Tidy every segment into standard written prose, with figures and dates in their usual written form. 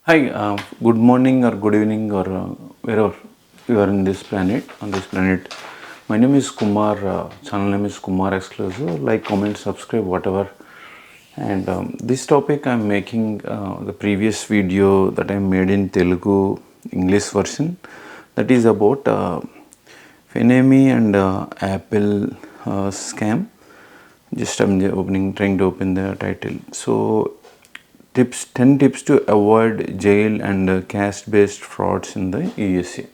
Hi, good morning or good evening or wherever you are in this planet, on this planet. My name is Kumar, channel name is Kumar Exclusive. Like, comment, subscribe, whatever. And this topic I'm making the previous video that I made in Telugu English version. That is about Fannie and Apple scam. Just I'm trying to open the title. So 10 tips to avoid jail and caste-based frauds in the U.S.C.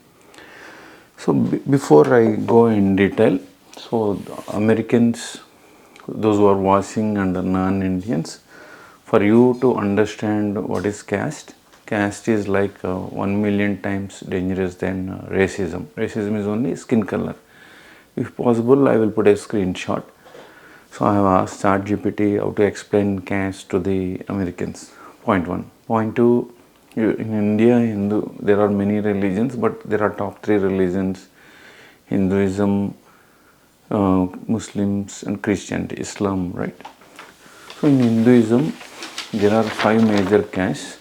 So before I go in detail, so the Americans, those who are watching and the non-Indians, for you to understand what is caste is like 1 million times dangerous than racism. Racism is only skin color. If possible, I will put a screenshot. So I have asked ChatGPT how to explain caste to the Americans. Point one. Point two. In India, there are many religions, but there are top three religions: Hinduism, Muslims, and Christianity, Islam, right? So in Hinduism, there are 5 major castes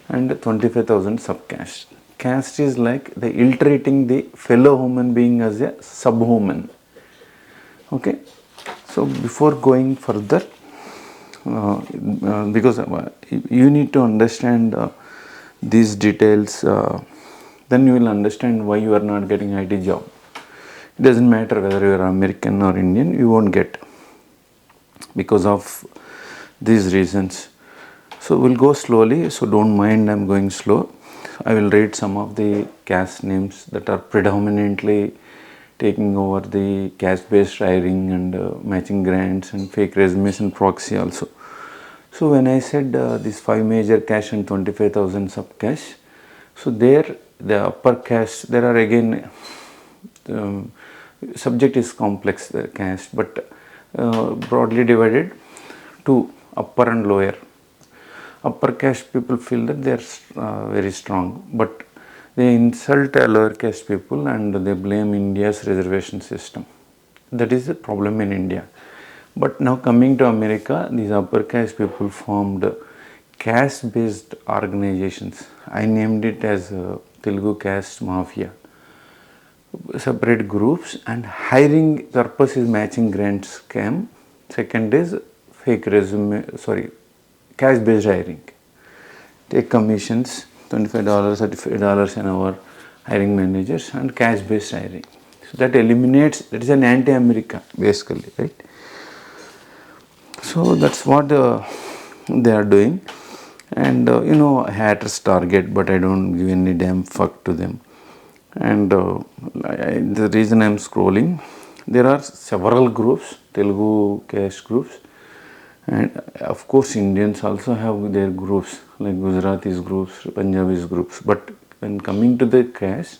and 25,000 subcastes. Caste is like the ill-treating the fellow human being as a subhuman. Okay. So before going further, because you need to understand these details, then you will understand why you are not getting IT job. It doesn't matter whether you are American or Indian, you won't get because of these reasons. So we'll go slowly, so don't mind I'm going slow. I will read some of the caste names that are predominantly taking over the caste-based hiring and matching grants and fake resumes and proxy also. So when I said these 5 major caste and 25,000 subcaste, so there the upper caste, there are again subject is complex, the caste, but broadly divided to upper and lower. Upper caste people feel that they are very strong, but they insult lower caste people and they blame India's reservation system. That is the problem in India. But now coming to America, these upper caste people formed caste-based organizations. I named it as Telugu Caste Mafia. Separate groups, and hiring purpose is matching grant scam. Second is fake resume, cash-based hiring. Take commissions, $25, $35 an hour, hiring managers, and cash-based hiring. So that eliminates, that is an anti-America basically, right? So that's what they are doing. And haters target, but I don't give any damn fuck to them. And the reason I'm scrolling, there are several groups, Telugu caste groups, and of course Indians also have their groups like Gujaratis groups, Punjabis groups. But when coming to the caste,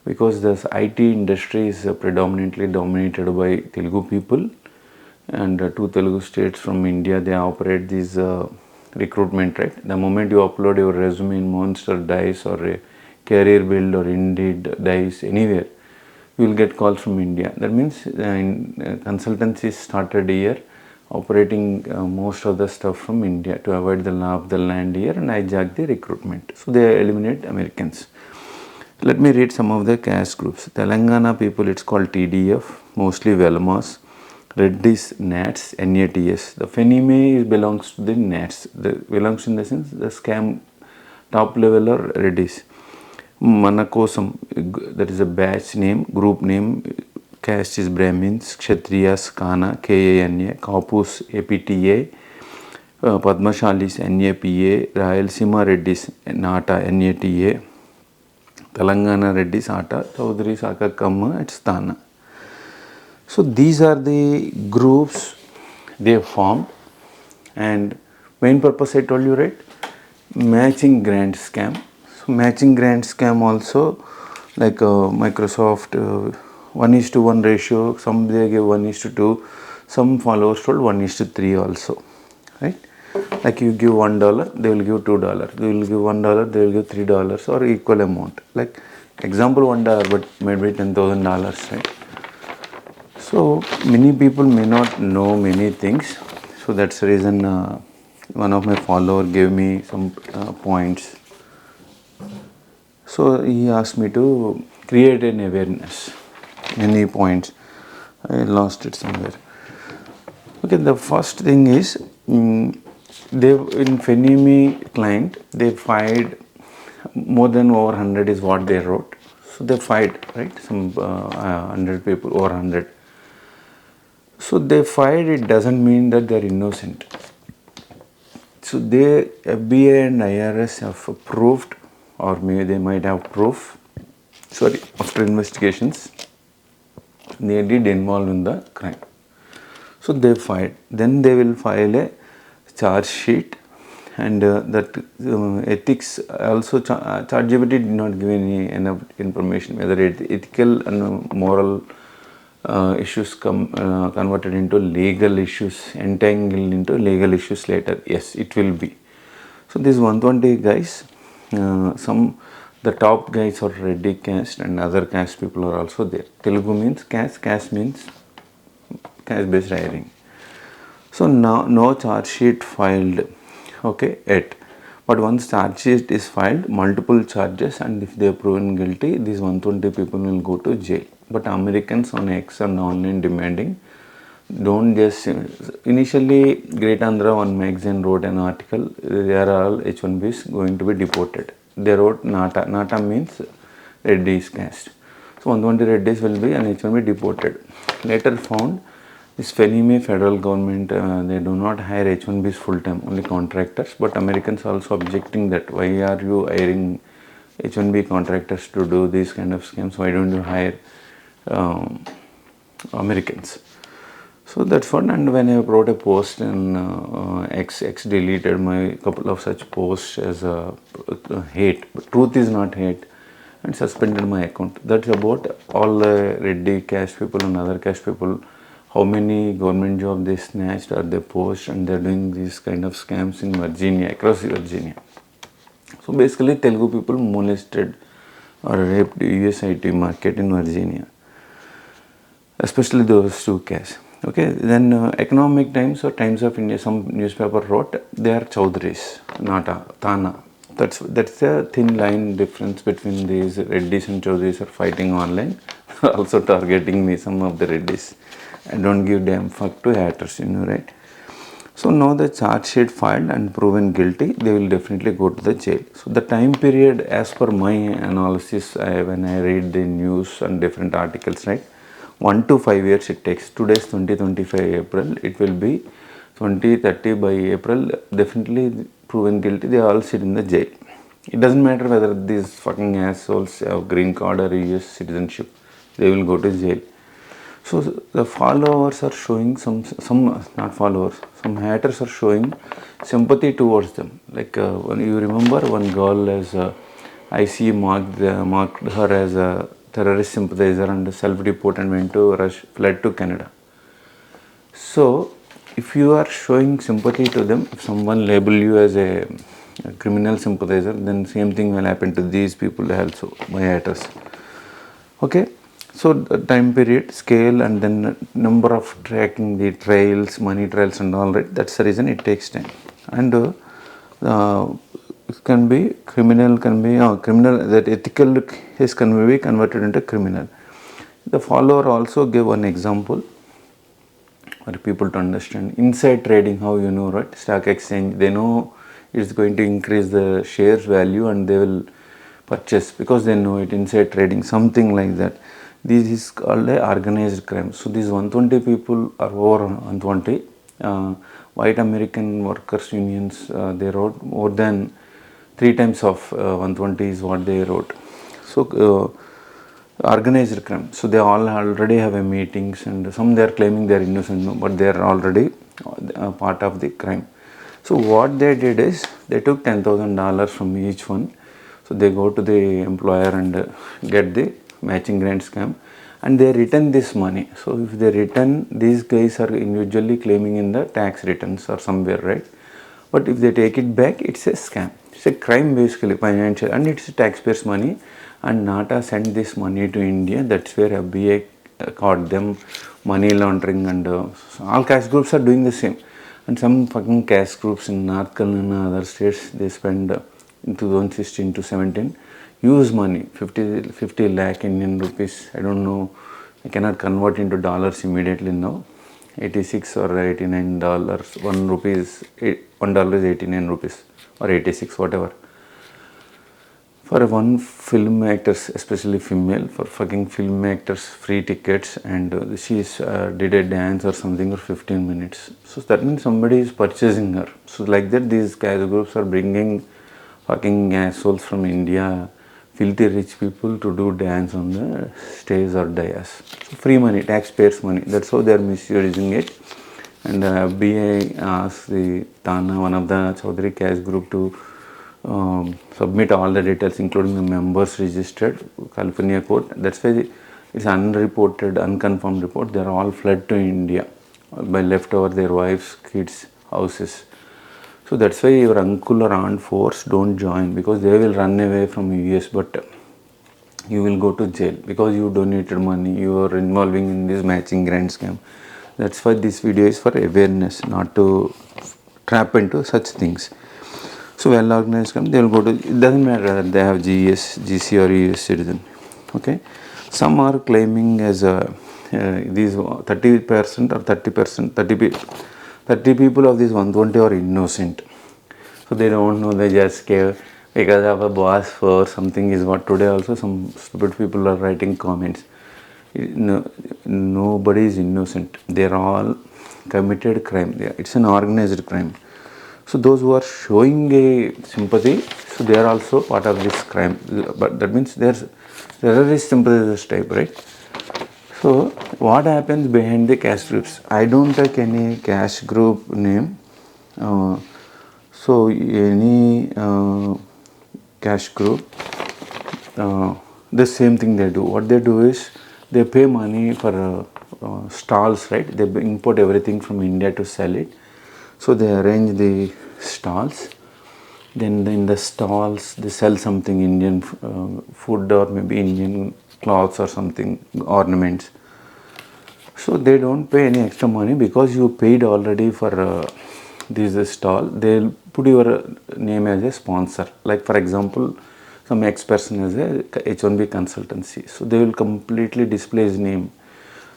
because the IT industry is predominantly dominated by Telugu people, and two Telugu states from India, they operate these recruitment, right? The moment you upload your resume in Monster, Dice, or a Career Build or Indeed, Dice, anywhere, you will get calls from India. That means consultancies started here, operating most of the stuff from India to avoid the law of the land here and hijack the recruitment. So they eliminate Americans. Let me read some of the caste groups. Telangana people, it's called TDF, mostly Velmas. Reddis, Nats, NATS. The Fannie belongs to the Nats. Belongs in the sense the scam top level or Reddis. Manakosam, that is a batch name, group name. Caste is Brahmins, Kshatriyas, Kana, KANA, Kapus, APTA, Padmashalis, NAPA, Rayalaseema Reddis, NATA, NATA, Telangana Reddis, ATA, Chaudhary, Sakakamma, it's Tana. So these are the groups they have formed, and main purpose I told you, right? Matching grant scam. So matching grant scam also, like Microsoft 1:1 ratio, some they give 1:2, some followers told 1:3 also, right? Like you give $1, they will give $2. They will give $1, they will give $3 or equal amount. Like example $1, but maybe $10,000, right? So many people may not know many things. So that's the reason one of my followers gave me some points. So he asked me to create an awareness. Many points. I lost it somewhere. Okay, the first thing is they in Fannie client they filed more than over 100 is what they wrote. So they filed, right? Some 100 people over 100. So they filed, it doesn't mean that they are innocent. So they FBI and IRS have proved, or maybe they might have proof. Sorry, after investigations, they did involve in the crime. So they filed. Then they will file a charge sheet, and that ethics also ChatGPT did not give any enough information whether ethical and moral issues converted into legal issues, entangled into legal issues later. Yes, it will be. So these 120 guys, the top guys are Reddy caste and other caste people are also there. Telugu means caste, caste means caste-based hiring. So now no charge sheet filed, okay, yet. But once charge sheet is filed, multiple charges, and if they are proven guilty, these 120 people will go to jail. But Americans on X and online demanding, don't just initially Great Andhra one magazine wrote an article, they are all H1Bs going to be deported. They wrote Nata. Nata means Reddy's caste. So 120 Reddys will be an H1B deported. Later found this Fannie federal government, they do not hire H1Bs full time, only contractors. But Americans also objecting that why are you hiring H1B contractors to do these kind of scams? Why don't you hire Americans? So that's what. And when I wrote a post in X deleted my couple of such posts as hate. But truth is not hate, and suspended my account. That's about all the Reddy caste people and other caste people. How many government jobs they snatched or they post, and they're doing these kind of scams in Virginia, across Virginia. So basically Telugu people molested or raped US IT market in Virginia, especially those two castes. Okay, then Economic Times or Times of India, some newspaper wrote they are Chaudhurys, Nata, Thana. That's a thin line difference between these Reddys and Chaudhurys are fighting online, also targeting me, some of the Reddys. I don't give damn fuck to haters, right? So now the charge sheet filed and proven guilty, they will definitely go to the jail. So the time period, as per my analysis, when I read the news and different articles, right, 1 to 5 years it takes. Today's 2025 April, it will be 2030 by April, definitely proven guilty, they all sit in the jail. It doesn't matter whether these fucking assholes have green card or US citizenship, they will go to jail. So the followers are showing some not followers, some haters are showing sympathy towards them. Like when you remember one girl as IC marked her as a terrorist sympathizer and self-deport and went to fled to Canada. So if you are showing sympathy to them, if someone label you as a criminal sympathizer, then same thing will happen to these people also, my haters. Okay. So the time period, scale, and then number of tracking the trials, money trials and all, right, that's the reason it takes time. And it can be criminal, that ethical case can be converted into criminal. The follower also gave one example for people to understand. Inside trading, how right, stock exchange, they know it's going to increase the shares value and they will purchase because they know it. Inside trading, something like that. This is called a organized crime. So these 120 people are over 120. White American workers unions, they wrote more than 3 times of 120 is what they wrote. So organized crime. So they all already have a meetings, and some they are claiming they are innocent, but they are already part of the crime. So what they did is they took $10,000 from each one. So they go to the employer and get the matching grant scam, and they return this money. So if they return, these guys are individually claiming in the tax returns or somewhere, right? But if they take it back, it's a scam. It's a crime basically, financial, and it's taxpayers' money. And NATA sent this money to India. That's where FBI caught them money laundering, and all caste groups are doing the same. And some fucking caste groups in North Carolina and other states, they spend in 2016 to 17, use money, 50 lakh Indian rupees. I don't know, I cannot convert into dollars immediately now. 86 or $89, 1 rupee is $1 is 89 rupees or 86, whatever. For one film actors, especially female, for fucking film actors, free tickets, and she did a dance or something for 15 minutes. So that means somebody is purchasing her. So like that, these caste groups are bringing fucking assholes from India, filthy rich people to do dance on the stage or dais. So free money, taxpayers' money. That's how they are misusing it. And FBI asked the Tana, one of the Chaudhary caste group, to submit all the details, including the members registered, California court. That's why it's unreported, unconfirmed report. They are all fled to India by leftover their wives, kids, houses. So that's why your uncle or aunt force don't join, because they will run away from US, but you will go to jail because you donated money, you are involving in this matching grant scam. That's why this video is for awareness, not to trap into such things. So well organized crime, they will go to, it doesn't matter whether they have GS, GC or US citizen. Okay, some are claiming as these 30% or 30%, 30 people of these 120 are innocent. So they don't know, they just gave because of a boss for something is what. Today also some stupid people are writing comments. No, nobody is innocent. They are all committed crime. It's an organized crime. So those who are showing a sympathy, so they are also part of this crime. But that means there's terrorist sympathizers type, right? So what happens behind the caste groups? I don't take any caste group name. So any caste group, the same thing they do. What they do is they pay money for stalls, right? They import everything from India to sell it. So they arrange the stalls. Then in the stalls they sell something Indian food or maybe Indian clothes or something, ornaments. So they don't pay any extra money because you paid already for this stall. They'll put your name as a sponsor. Like for example, some ex-person has a H1B consultancy. So they will completely display his name.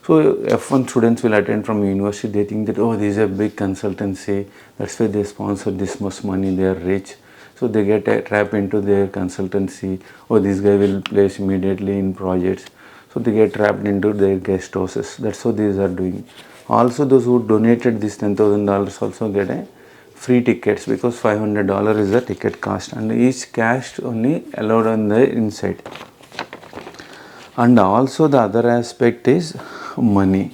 So F1 students will attend from university, they think that, oh, this is a big consultancy, that's why they sponsor this much money, they are rich. So they get trapped into their consultancy, oh, this guy will place immediately in projects. So they get trapped into their guest houses. That's what these are doing. Also those who donated this $10,000 also get a free tickets, because $500 is the ticket cost, and each caste only allowed on the inside. And also the other aspect is money.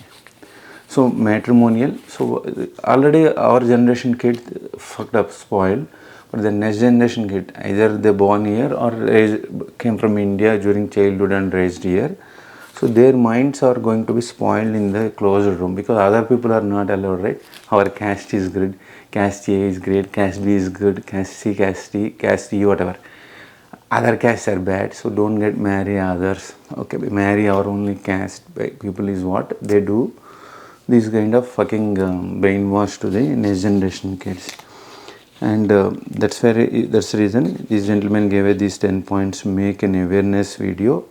So matrimonial, so already our generation kid fucked up, spoiled, but the next generation kid, either they born here or came from India during childhood and raised here, so their minds are going to be spoiled in the closed room, because other people are not allowed, right? Our caste is good, caste A is great, caste B is good, caste C, caste D, caste E, whatever. Other castes are bad, so don't get marry others. Okay, marry our only caste people is what they do. This kind of fucking brainwash to the next generation kids, and that's the reason this gentleman gave these 10 points. Make an awareness video.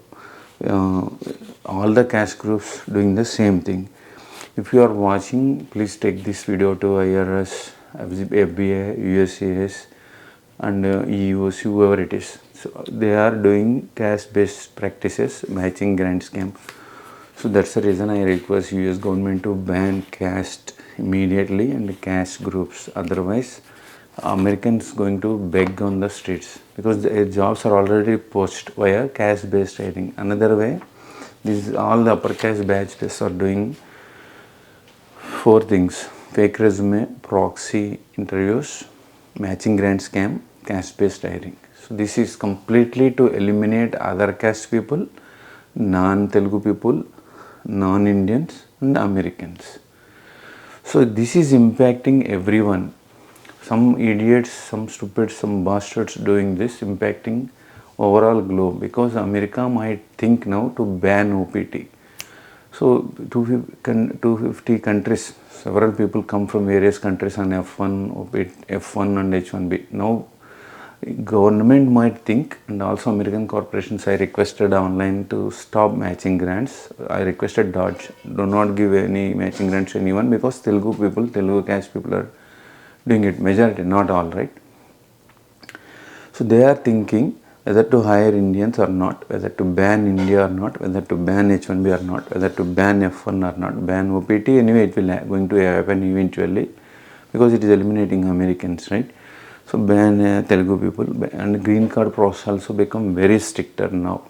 All the caste groups doing the same thing. If you are watching, please take this video to IRS, FBI, U.S.C, and EUC, whoever it is. So they are doing caste-based practices, matching grant scam. So that's the reason I request US government to ban caste immediately and caste groups. Otherwise, Americans going to beg on the streets, because their jobs are already poached via caste-based hiring. Another way, all the upper caste batches are doing 4 things: fake resume, proxy interviews, matching grant scam, caste-based hiring. So this is completely to eliminate other caste people, non-Telugu people, non-Indians and Americans. So this is impacting everyone. Some idiots, some stupids, some bastards doing this, impacting overall globe, because America might think now to ban OPT. So 250 countries, several people come from various countries on F1, OPT, F1 and H1B. Now government might think, and also American corporations, I requested online to stop matching grants. I requested Dodge, do not give any matching grants to anyone, because Telugu people, Telugu caste people are doing it, majority, not all, right? So they are thinking whether to hire Indians or not, whether to ban India or not, whether to ban H1B or not, whether to ban F1 or not, ban OPT. Anyway, it will going to happen eventually, because it is eliminating Americans, right? So ban Telugu people, and green card process also become very stricter now.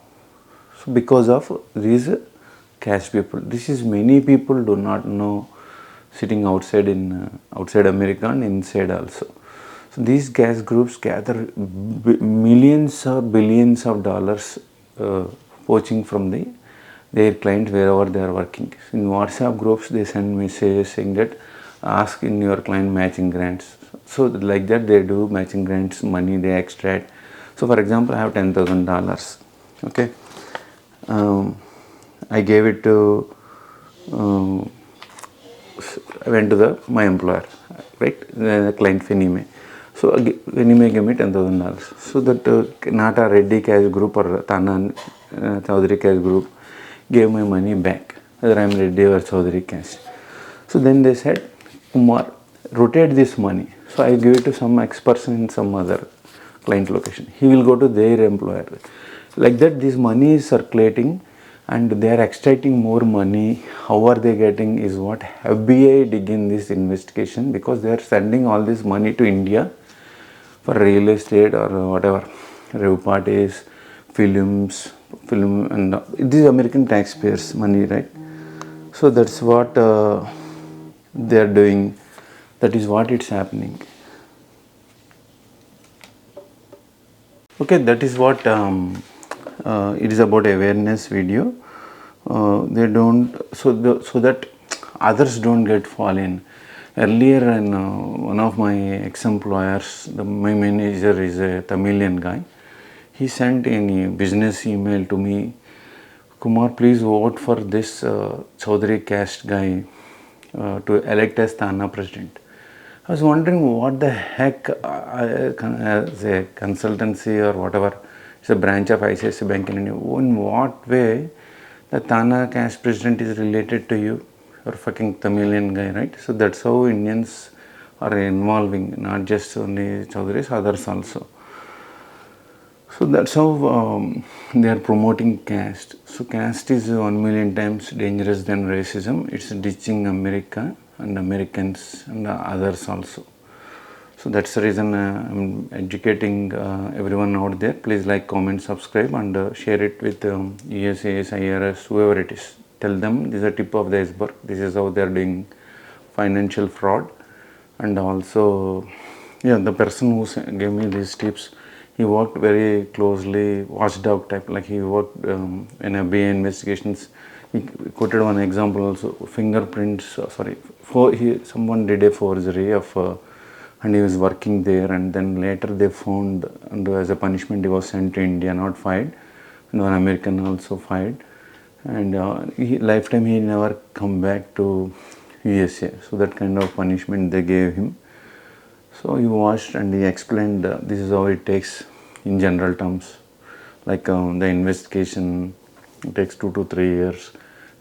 So because of these caste people, this is many people do not know, sitting outside in outside America and inside also. So these caste groups gather millions or billions of dollars poaching from their clients wherever they are working. In WhatsApp groups, they send messages saying that ask in your client matching grants. So like that they do matching grants, money they extract. So for example, I have $10,000. Okay, I gave it to. I went to my employer, right? The client Fannie. So Fannie gave me $10,000. So that not a Reddy cash group or Tana Chaudhary cash group gave my money back, whether I am Reddy or Chaudhary cash. So then they said, Kumar, rotate this money. So I give it to some ex-person in some other client location. He will go to their employer. Like that, this money is circulating, and they are extracting more money. How are they getting is what FBI dig in this investigation, because they are sending all this money to India for real estate or whatever, rave parties, film, and this is American taxpayers' money, right? So that's what they are doing. That is what it's happening. Okay, that is what it is about awareness video. They don't, so that others don't get fall in. Earlier, in one of my ex-employers, my manager is a Tamilian guy. He sent a business email to me, Kumar, please vote for this Chaudhary caste guy to elect as Thana president. I was wondering what the heck, as a consultancy or whatever, it's a branch of ICICI Bank in India, in what way the Thana caste president is related to you? You're fucking Tamilian guy, right? So that's how Indians are involving, not just only Chaudharys, others also. So that's how they are promoting caste. So caste is 1,000,000 times dangerous than racism. It's ditching America and Americans and others also. So that's the reason I'm educating everyone out there. Please like, comment, subscribe, and share it with U.S.C, IRS, whoever it is. Tell them this is a tip of the iceberg. This is how they are doing financial fraud. And also, yeah, the person who gave me these tips, he worked very closely, watchdog type, like he worked in FBI investigations. He quoted one example also, fingerprints, someone did a forgery of, and he was working there, and then later they found, and as a punishment he was sent to India, not fired, and one American also fired, and lifetime he never come back to U.S.A. So that kind of punishment they gave him. So he watched and he explained this is how it takes in general terms, like the investigation takes 2 to 3 years.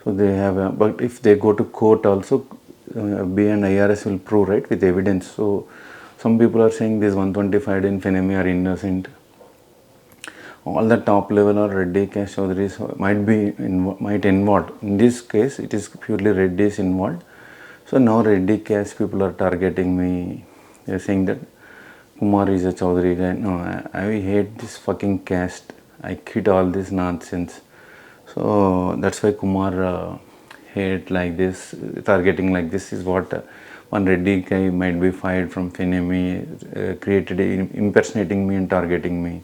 So they have, but if they go to court also, B and IRS will prove, right, with evidence. So some people are saying this 125 in Fannie are innocent. All the top level or Reddy caste Chaudharys might involved. In this case, it is purely Reddy's involved. So now Reddy caste people are targeting me. They are saying that Kumar is a Chaudhary guy. No, I hate this fucking caste. I quit all this nonsense. So that's why Kumar hate like this, targeting like this is what one Reddy guy might be fired from Fannie, created impersonating me and targeting me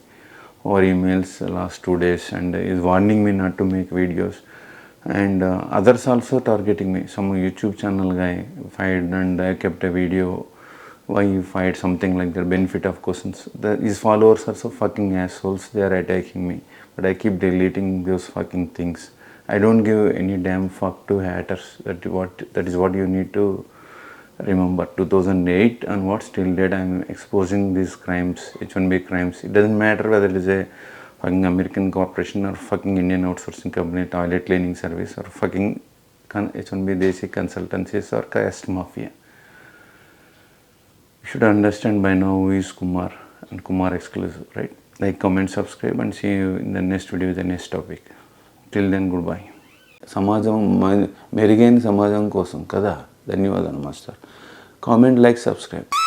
over emails last 2 days, and is warning me not to make videos, and others also targeting me. Some YouTube channel guy fired, and I kept a video why you fired, something like that, benefit of questions. His followers are so fucking assholes, they are attacking me, but I keep deleting those fucking things. I don't give any damn fuck to haters. That is what you need to Remember 2008 onwards till date I am exposing these crimes, H1B crimes. It doesn't matter whether it is a fucking American corporation or fucking Indian outsourcing company, toilet cleaning service, or fucking H1B Desi consultancies or caste mafia. You should understand by now who is Kumar and Kumar exclusive, right? Like, comment, subscribe, and see you in the next video with the next topic. Till then, goodbye. సమాజం మెరుగైన సమాజం కోసం కదా. ధన్యవాదాలు master. Comment, like, subscribe.